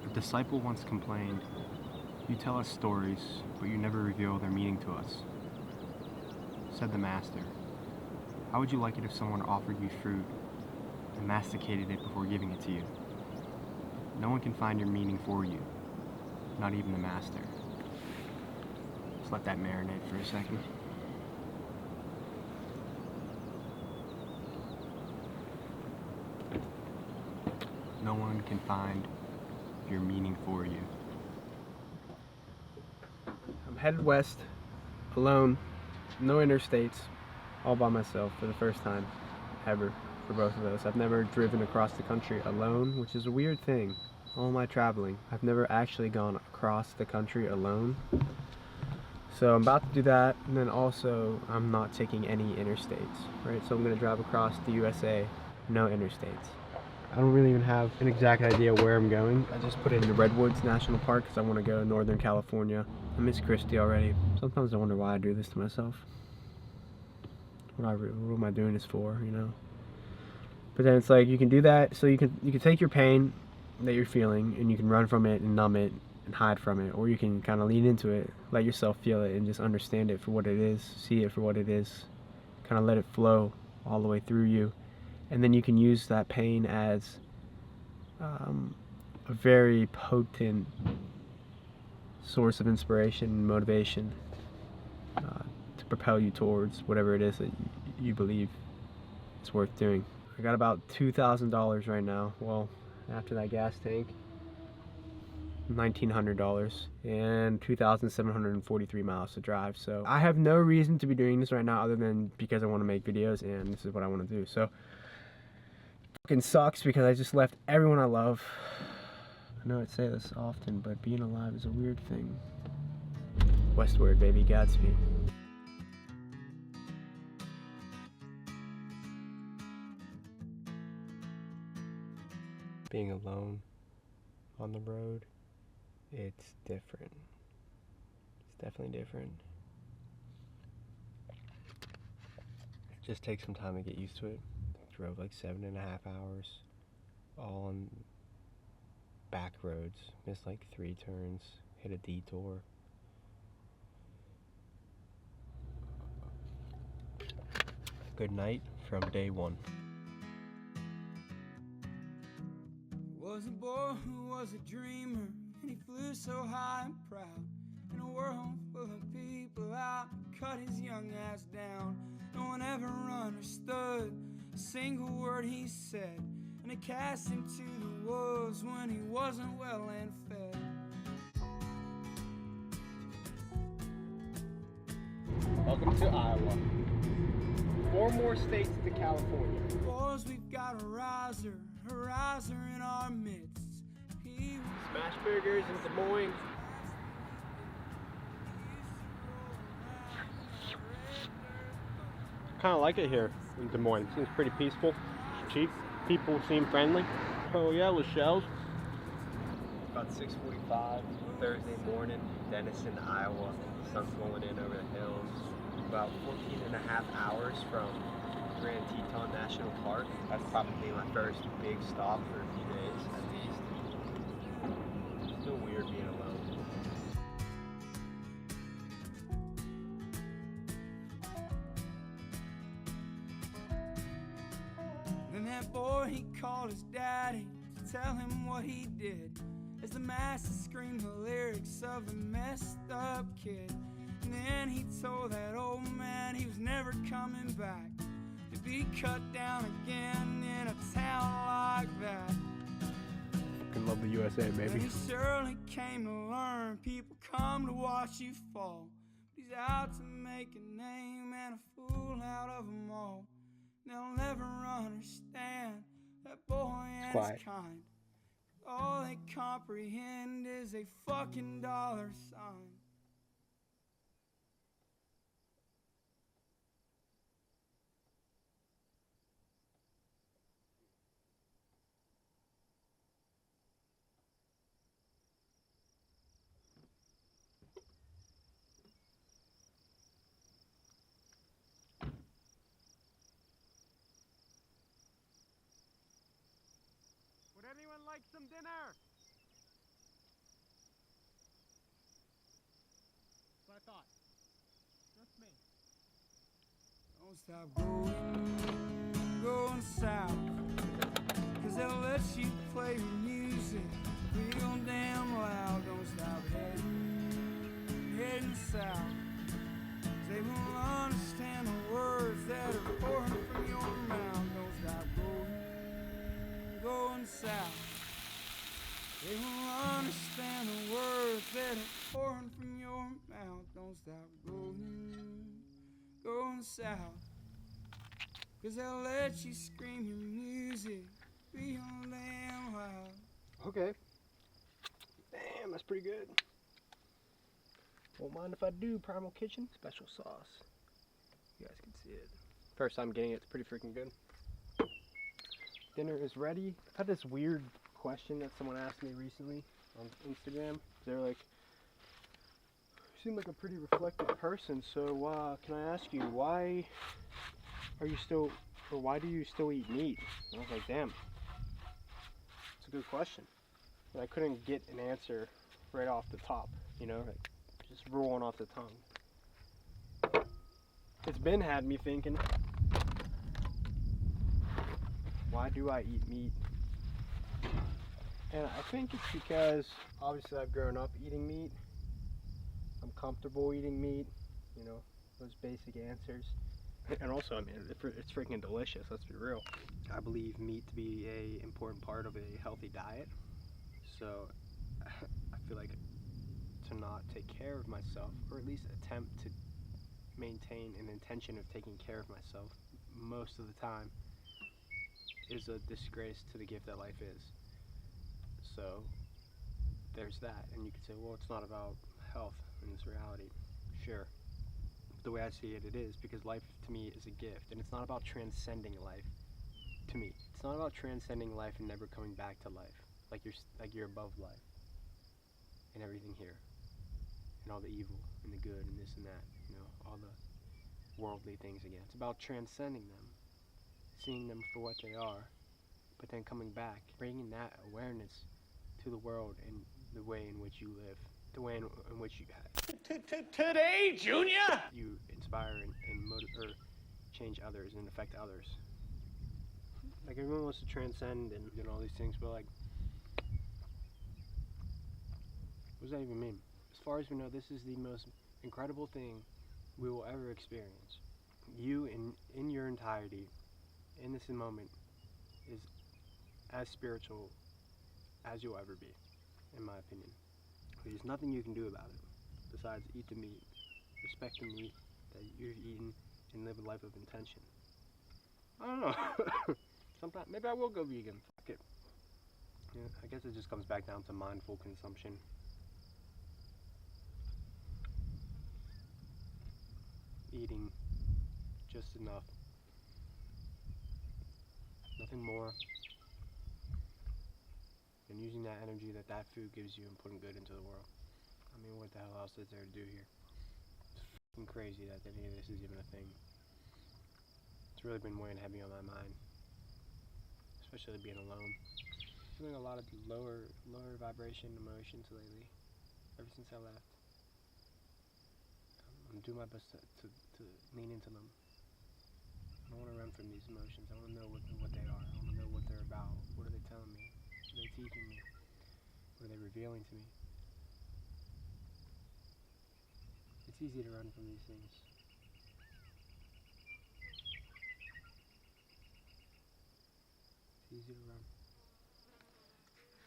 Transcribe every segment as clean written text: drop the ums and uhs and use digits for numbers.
A disciple once complained, "You tell us stories, but you never reveal their meaning to us." Said the master, "How would you like it if someone offered you fruit and masticated it before giving it to you? No one can find your meaning for you, not even the master." Just let that marinate for a second. No one can find your meaning for you. I'm headed west, alone, no interstates, all by myself for the first time ever for both of us. I've never driven across the country alone, which is a weird thing. All my traveling, I've never actually gone across the country alone. So I'm about to do that, and then also I'm not taking any interstates, right? So I'm gonna drive across the USA, no interstates. I don't really even have an exact idea where I'm going. I just put it in the Redwoods National Park because I want to go to Northern California. I miss Christie already. Sometimes I wonder why I do this to myself. What am I doing this for, you know? But then it's like you can do that, so you can take your pain that you're feeling and you can run from it and numb it and hide from it, or you can kind of lean into it, let yourself feel it and just understand it for what it is, see it for what it is, kind of let it flow all the way through you. And then you can use that pain as a very potent source of inspiration and motivation to propel you towards whatever it is that you believe it's worth doing. I got about $2,000 right now. Well, after that gas tank, $1,900 and 2,743 miles to drive. So I have no reason to be doing this right now other than because I want to make videos and this is what I want to do. So fucking sucks because I just left everyone I love. I know I say this often, but being alive is a weird thing. Westward, baby, Godspeed. Being alone on the road, it's different. It's definitely different. It just takes some time to get used to it. Drove like 7.5 hours, all on back roads, missed like 3 turns, hit a detour. Good night from day one. Was a boy who was a dreamer, and he flew so high and proud. In a world full of people out, cut his young ass down. No one ever understood a single word he said, and it cast him to the wolves when he wasn't well and fed. Welcome to Iowa. 4 more states to California. Boys, we've got a riser in our midst. Smash burgers in Des Moines. Kind of like it here in Des Moines. Seems pretty peaceful, cheap. People seem friendly. Oh yeah, Lachelle's. About 6:45 Thursday morning, Denison, Iowa. Sun's rolling in over the hills. About 14.5 hours from Grand Teton National Park. That's probably my first big stop for a few days at least. Still weird being alone. Then that boy, he called his daddy to tell him what he did, as the masses screamed the lyrics of the messed up kid. And then he told that old man he was never coming back, to be cut down again in a town like that. Fucking love the USA, baby. And he surely came to learn people come to watch you fall. But he's out to make a name and a fool out of them all. They'll never understand that boy and his kind. All they comprehend is a fucking dollar sign. Would anyone like some dinner? I thought. That's me. Don't stop going south, 'cause they'll let you play your music real damn loud. Don't stop heading south, 'cause they won't understand the words that are pouring from your mouth. Don't stop going south. They won't understand the words that are pouring from your mouth. Don't stop going south, 'cause they'll let you scream your music real damn loud. Okay. Damn, that's pretty good. Won't mind if I do. Primal Kitchen special sauce. You guys can see it. First time getting it, it's pretty freaking good. Dinner is ready. I've had this weird question that someone asked me recently on Instagram. They're like, you seem like a pretty reflective person, so can I ask you, why do you still eat meat? And I was like, damn, it's a good question. But I couldn't get an answer right off the top, like just rolling off the tongue. It's been had me thinking, why do I eat meat? And I think it's because obviously I've grown up eating meat. I'm comfortable eating meat, those basic answers. And also, I mean, it's freaking delicious, let's be real. I believe meat to be an important part of a healthy diet. So I feel like to not take care of myself, or at least attempt to maintain an intention of taking care of myself most of the time, is a disgrace to the gift that life is. So there's that. And you could say, well, it's not about health in this reality. Sure. The way I see it, it is, because life to me is a gift, and it's not about transcending life. To me, it's not about transcending life and never coming back to life, like you're above life and everything here, and all the evil and the good and this and that, all the worldly things again. It's about transcending them, seeing them for what they are, but then coming back, bringing that awareness to the world and the way in which you live, the way in which you Today, Junior! You inspire and or change others and affect others. Like, everyone wants to transcend and all these things, but like, what does that even mean? As far as we know, this is the most incredible thing we will ever experience. You in your entirety, in this moment, is as spiritual as you'll ever be, in my opinion. There's nothing you can do about it besides eat the meat, respect the meat that you've eaten, and live a life of intention. I don't know. Sometimes maybe I will go vegan. Fuck it. Yeah, I guess it just comes back down to mindful consumption. Eating just enough. Nothing more. And using that energy that food gives you and putting good into the world. I mean, what the hell else is there to do here? It's fucking crazy that any of this is even a thing. It's really been weighing heavy on my mind. Especially being alone. Feeling a lot of lower vibration emotions lately. Ever since I left. I'm doing my best to lean into them. I don't want to run from these emotions. I want to know what they are. I want to know what they're about. What are they telling me? What are they teaching me? What are they revealing to me? It's easy to run from these things. It's easy to run.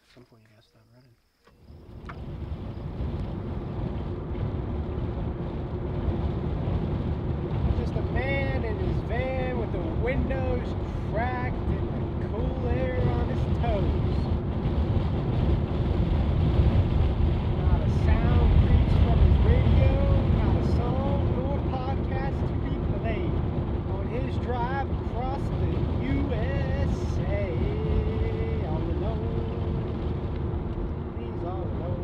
At some point you gotta stop running. Just a man in his van with the windows cracked and the cool air on his toes. Not a sound reached from his radio, not a song nor podcast to be played on his drive across the USA. All alone, he's all alone.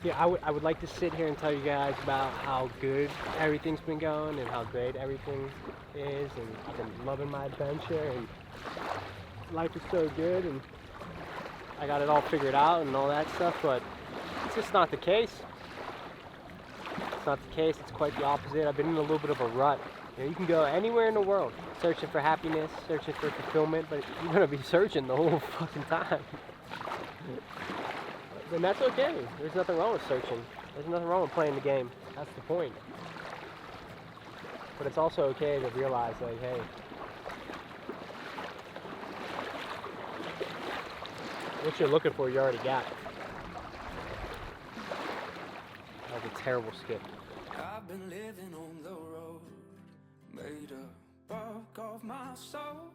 Yeah, I would like to sit here and tell you guys about how good everything's been going and how great everything is, and I've been loving my adventure and life is so good and I got it all figured out and all that stuff, but it's just not the case. It's not the case, it's quite the opposite. I've been in a little bit of a rut. You know, you can go anywhere in the world searching for happiness, searching for fulfillment, but you're gonna be searching the whole fucking time. And that's okay. There's nothing wrong with searching. There's nothing wrong with playing the game. That's the point. But it's also okay to realize, like, hey, what you're looking for, you already got. That was a terrible skip. I've been living on the road, made a buck of my soul.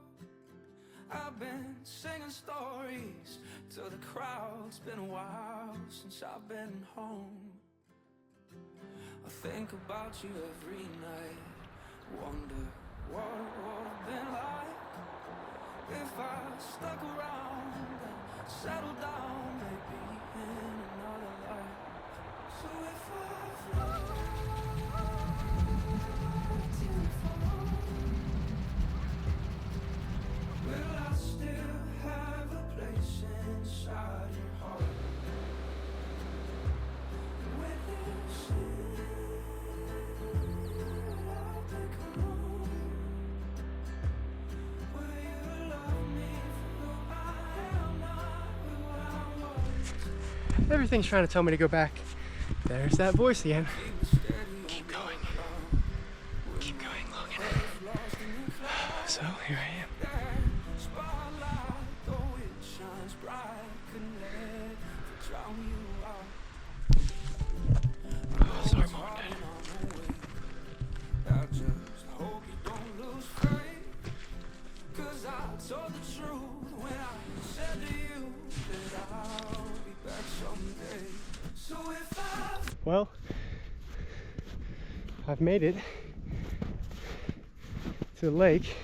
I've been singing stories to the crowd. It's been a while since I've been home. I think about you every night, wonder what would have been like if I stuck around and settled down, maybe in another life. So if I fly too far, will I still have a place inside your heart? When you say I'll become, will you love me for who I am, not who I was? Everything's trying to tell me to go back. There's that voice again. Keep going. Keep going, Logan. So here I am. Oh, sorry, Mom and Dad. Told the truth when I said to you that I'll be back someday. So if I... Well, I've made it to the lake.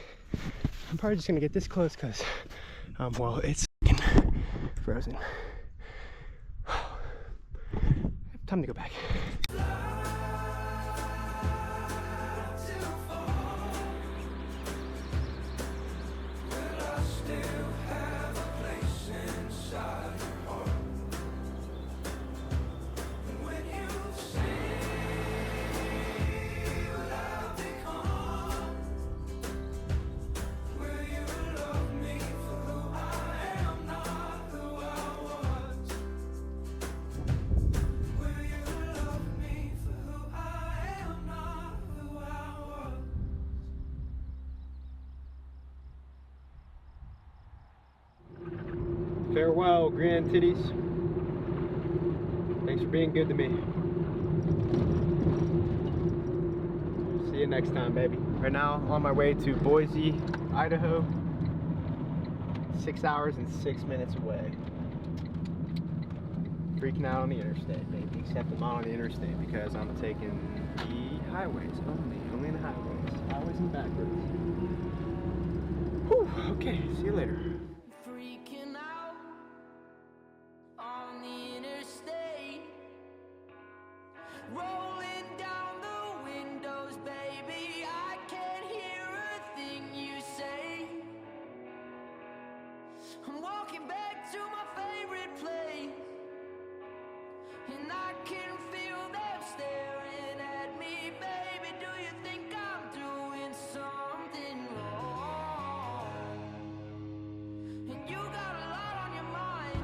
I'm probably just gonna get this close because, well, it's frozen. Time to go back. Farewell, grand titties. Thanks for being good to me. See you next time, baby. Right now, on my way to Boise, Idaho. 6 hours and 6 minutes away. Freaking out on the interstate, baby. Except I'm not on the interstate because I'm taking the highways only the highways. Highways and back roads. Whew, okay, see you later. Freaking out on the interstate, rolling down the windows, baby. I can't hear a thing you say. I'm walking back to my favorite place, and I can feel them staring at me, baby. Do you think I'm doing something wrong? And you got a lot on your mind.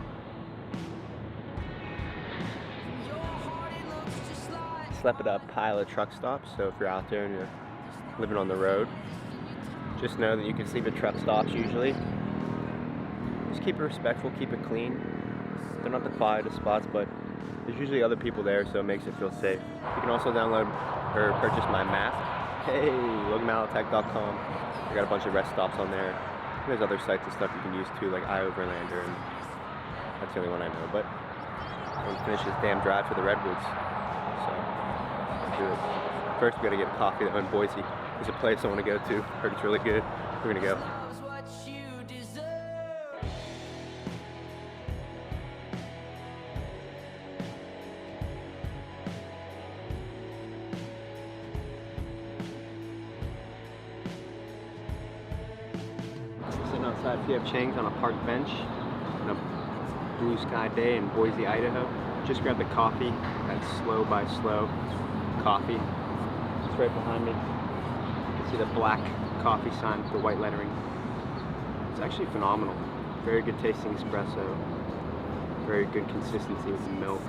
Your heart, it looks just like Slept at a pile of truck stops, so if you're out there and you're living on the road, just know that you can sleep at truck stops usually. Just keep it respectful, keep it clean. They're not the quietest spots, but there's usually other people there, so it makes it feel safe. You can also download or purchase my map. Hey, LoganMalotech.com. I got a bunch of rest stops on there. There's other sites and stuff you can use too, like iOverlander, and that's the only one I know. But I want to finish this damn drive to the Redwoods, so let's do it. First, we gotta get a coffee though in Boise. There's a place I want to go to. Heard it's really good. We're gonna go. love's what you deserve. outside if you have Chang's on a park bench on a blue sky day in Boise, Idaho. Just grab the coffee, that slow by slow coffee. It's right behind me. You can see the black coffee sign with the white lettering. It's actually phenomenal. Very good tasting espresso. Very good consistency with the milk.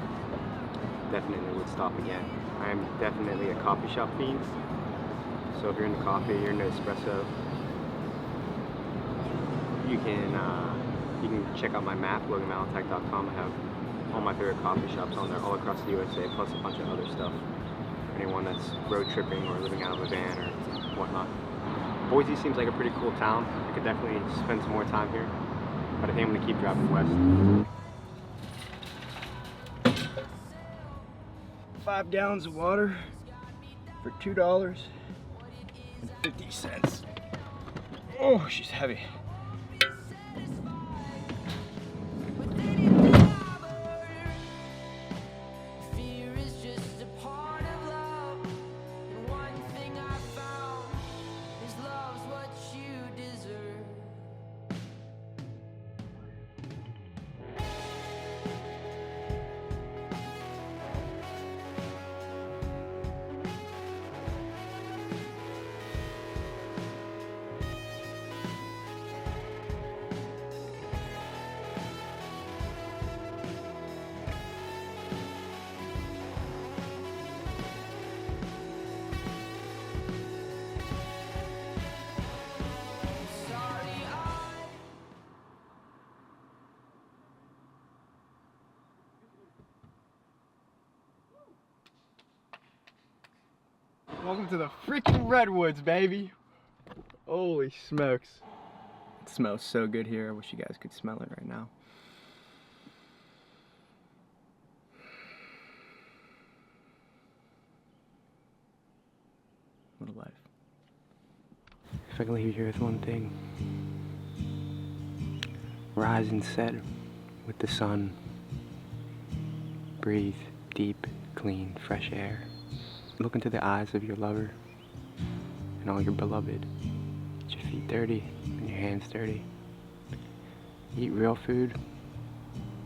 Definitely would stop again. I am definitely a coffee shop fiend. So if you're into coffee, you're into espresso, you can check out my map, loganmalentech.com. I have all my favorite coffee shops on there all across the USA, plus a bunch of other stuff. For anyone that's road tripping or living out of a van or whatnot. Boise seems like a pretty cool town. I could definitely spend some more time here, but I think I'm gonna keep driving west. 5 gallons of water for $2.50. Oh, she's heavy. Welcome to the freaking Redwoods, baby. Holy smokes. It smells so good here. I wish you guys could smell it right now. What a life. If I can leave you here with one thing. Rise and set with the sun. Breathe deep, clean, fresh air. Look into the eyes of your lover and all your beloved. Get your feet dirty and your hands dirty. Eat real food.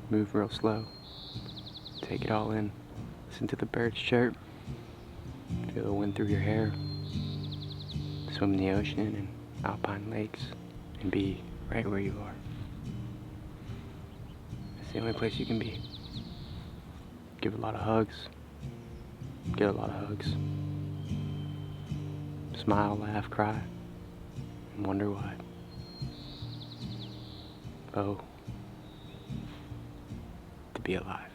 Move real slow. Take it all in. Listen to the birds chirp. Feel the wind through your hair. Swim in the ocean and alpine lakes and be right where you are. It's the only place you can be. Give a lot of hugs. Get a lot of hugs. Smile, laugh, cry, and wonder why. Oh, to be alive.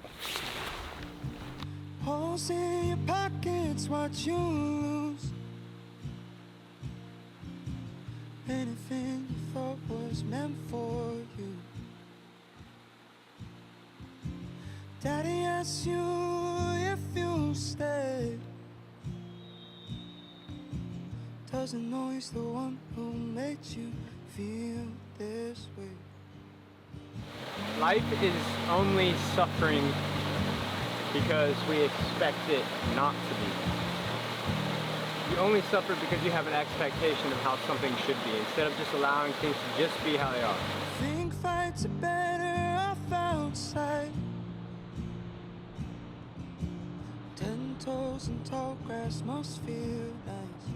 Holes in your pockets, what you lose. Anything you thought was meant for you. Daddy asks you if you stay. Doesn't know he's the one who made you feel this way. Life is only suffering because we expect it not to be. You only suffer because you have an expectation of how something should be, instead of just allowing things to just be how they are. Think fights are better off outside. 10 toes and tall grass must feel nice.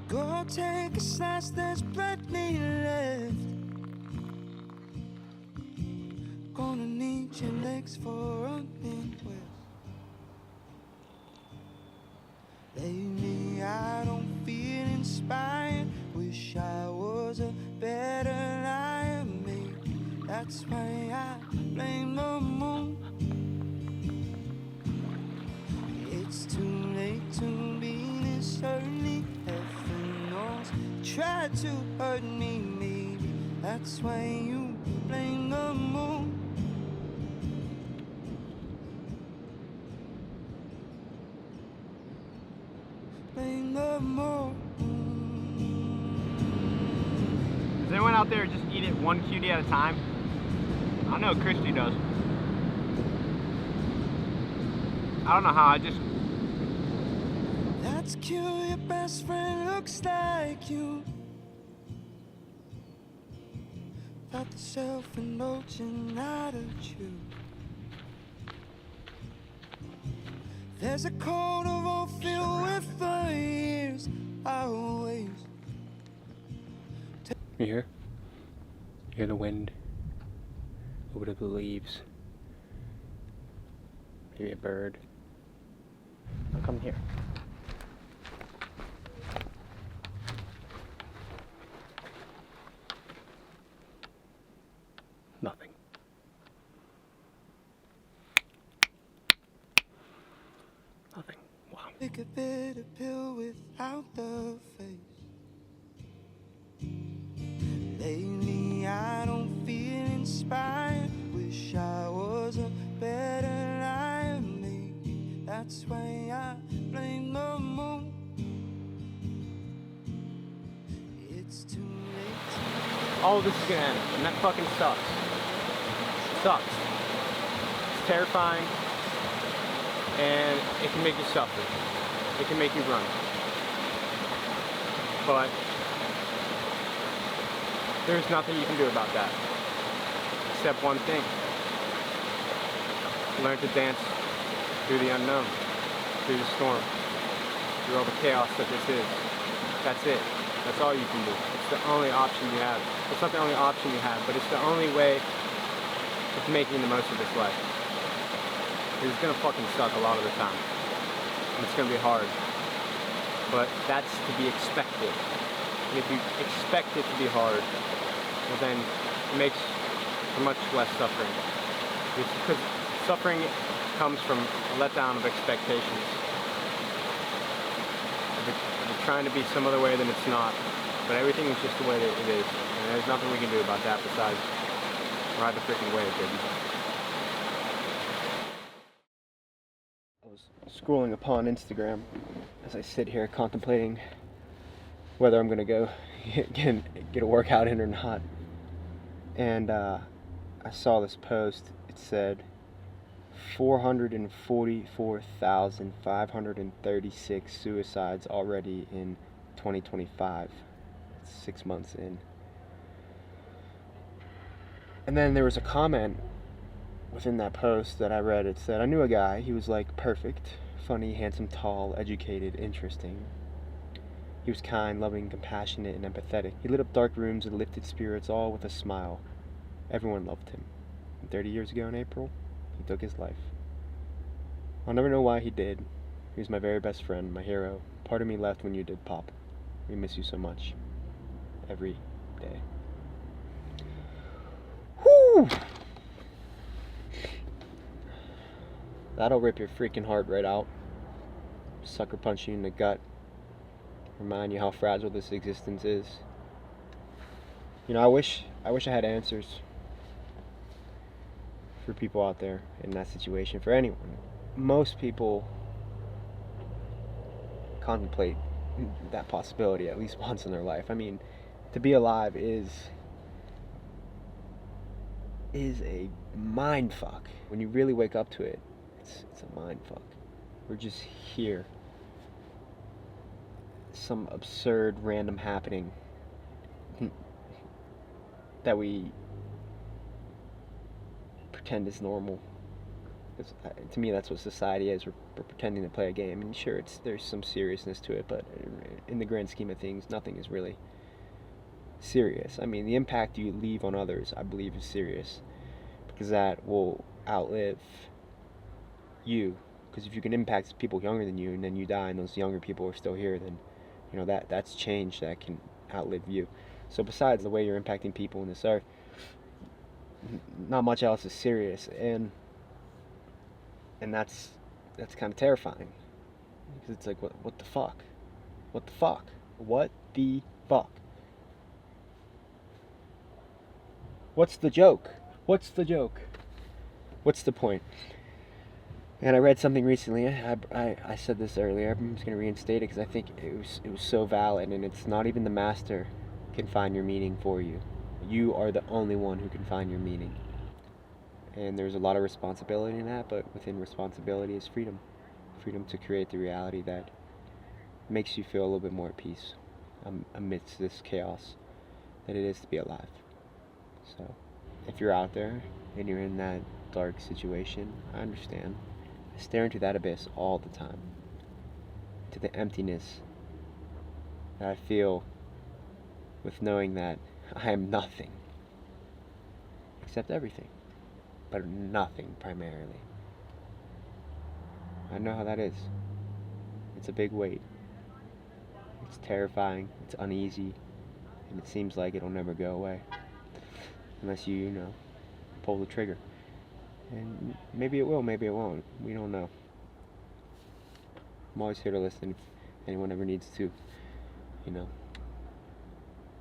Go take a slice, there's plenty left. Gonna need your legs for running with. Lately I don't feel inspired. Wish I was a better liar. Maybe that's why I blame the moon. It's too late to be this early. Heaven knows tried to hurt me. Maybe that's why you blame the moon. Blame the moon. Does anyone out there just eat it one cutie at a time? I know Christy does. I don't know how, I just... That's cute, your best friend looks like you. got the self-indulgent attitude. There's a carnival filled with the years I always. You hear? You hear the wind over the leaves. Maybe a bird. I'll come here. Nothing. Nothing. Wow. Take a bitter pill without the face. Lately I don't feel inspired. Wish I was a better liar. Maybe that's why I blame the moon. It's too late. All of this is gonna end, and that fucking sucks. It sucks. It's terrifying, and it can make you suffer. It can make you run. But there's nothing you can do about that, except one thing. Learn to dance through the unknown, through the storm, through all the chaos that this is. That's it. That's all you can do. It's the only option you have. It's not the only option you have, but it's the only way of making the most of this life. It's gonna fucking suck a lot of the time. And it's gonna be hard. But that's to be expected. And if you expect it to be hard, well then it makes for much less suffering. It's because suffering comes from a letdown of expectations. You're trying to be some other way than it's not. But everything is just the way that it is. And there's nothing we can do about that besides ride the freaking wave, baby. I was scrolling upon Instagram as I sit here contemplating whether I'm gonna go get a workout in or not. And I saw this post. It said 444,536 suicides already in 2025. It's 6 months in. And then there was a comment within that post that I read. It said, I knew a guy. He was like perfect, funny, handsome, tall, educated, interesting. He was kind, loving, compassionate, and empathetic. He lit up dark rooms and lifted spirits, all with a smile. Everyone loved him. And 30 years ago in April, he took his life. I'll never know why he did. He was my very best friend, my hero. Part of me left when you did pop. We miss you so much. Every day. Whew! That'll rip your freaking heart right out. Sucker punch you in the gut. Remind you how fragile this existence is. You know, I wish I had answers for people out there in that situation, for anyone. Most people contemplate that possibility at least once in their life. I mean, to be alive is a mind fuck. When you really wake up to it, it's a mind fuck. We're just here. Some absurd random happening that we pretend is normal. Because to me, that's what society is. We're pretending to play a game. And sure, there's some seriousness to it, but in the grand scheme of things, nothing is really serious. I mean, the impact you leave on others, I believe, is serious, because that will outlive you. Because if you can impact people younger than you, and then you die, and those younger people are still here, then you know that's change that can outlive you. So besides the way you're impacting people on this earth, not much else is serious, and that's kind of terrifying, because it's like, what the fuck? What the fuck? What the fuck? What's the joke? What's the joke? What's the point? And I read something recently. I said this earlier. I'm just going to reinstate it because I think it was so valid. And it's not even the master can find your meaning for you. You are the only one who can find your meaning. And there's a lot of responsibility in that, but within responsibility is freedom. Freedom to create the reality that makes you feel a little bit more at peace amidst this chaos that it is to be alive. So, if you're out there and you're in that dark situation, I understand. I stare into that abyss all the time. To the emptiness that I feel with knowing that I am nothing. Except everything. But nothing primarily. I know how that is. It's a big weight. It's terrifying, it's uneasy, and it seems like it'll never go away. Unless you pull the trigger. And maybe it will, maybe it won't. We don't know. I'm always here to listen if anyone ever needs to,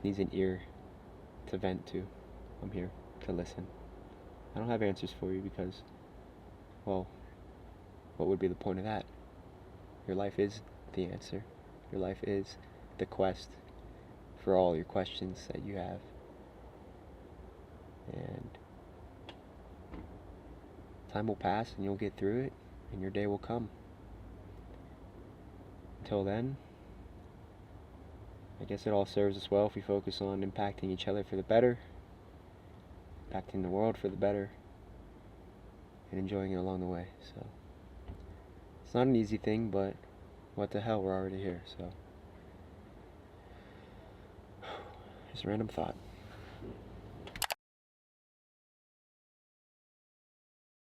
needs an ear to vent to. I'm here to listen. I don't have answers for you because, well, what would be the point of that? Your life is the answer. Your life is the quest for all your questions that you have. And time will pass and you'll get through it and your day will come. Until then, I guess it all serves us well if we focus on impacting each other for the better, impacting the world for the better, and enjoying it along the way. So it's not an easy thing, but what the hell, we're already here. So just a random thought.